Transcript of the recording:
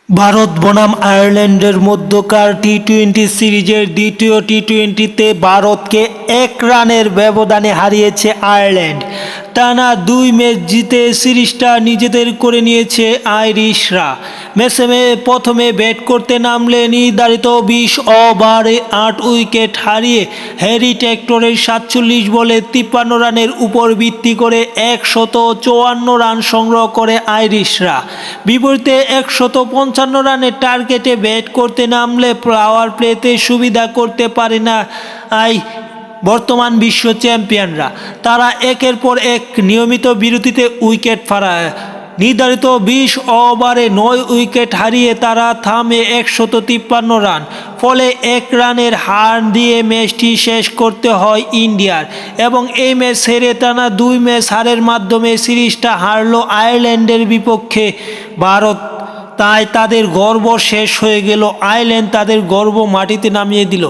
ভারত বনাম আয়ারল্যান্ডের মধ্যকার টি-20 সিরিজের দ্বিতীয় টি-20তে ভারতকে 1 রানের ব্যবধানে হারিয়েছে আয়ারল্যান্ড। টানা 2 ম্যাচ জিতে সিরিজটা নিজেদের করে নিয়েছে আইরিশরা। ম্যাচে প্রথমে ব্যাট করতে নামলে নির্ধারিত 20 ওভারে 8 উইকেট হারিয়ে হ্যারি টেক্টরের 47 বলে 53 রানের উপর ভিত্তি করে 154 রান সংগ্রহ করে আইরিশরা। বিপরীতে 155 রানের টার্গেটে ব্যাট করতে নামলে পাওয়ার প্লেতে সুবিধা করতে পারে না বর্তমান বিশ্ব চ্যাম্পিয়নরা। তারা একের পর এক নিয়মিত বিরতিতে উইকেট হারায়। নির্ধারিত 20 ওভারে 9 উইকেট হারিয়ে তারা থামে 153 রান। ফলে 1 রানের হার দিয়ে ম্যাচটি শেষ করতে হয় ইন্ডিয়ার এবং এই ম্যাচ হেরে টানা 2 ম্যাচ হারের মাধ্যমে সিরিজটা হারল আয়ারল্যান্ডের বিপক্ষে ভারত। তাই তাদের গর্ব শেষ হয়ে গেল, আয়ারল্যান্ড তাদের গর্ব মাটিতে নামিয়ে দিল।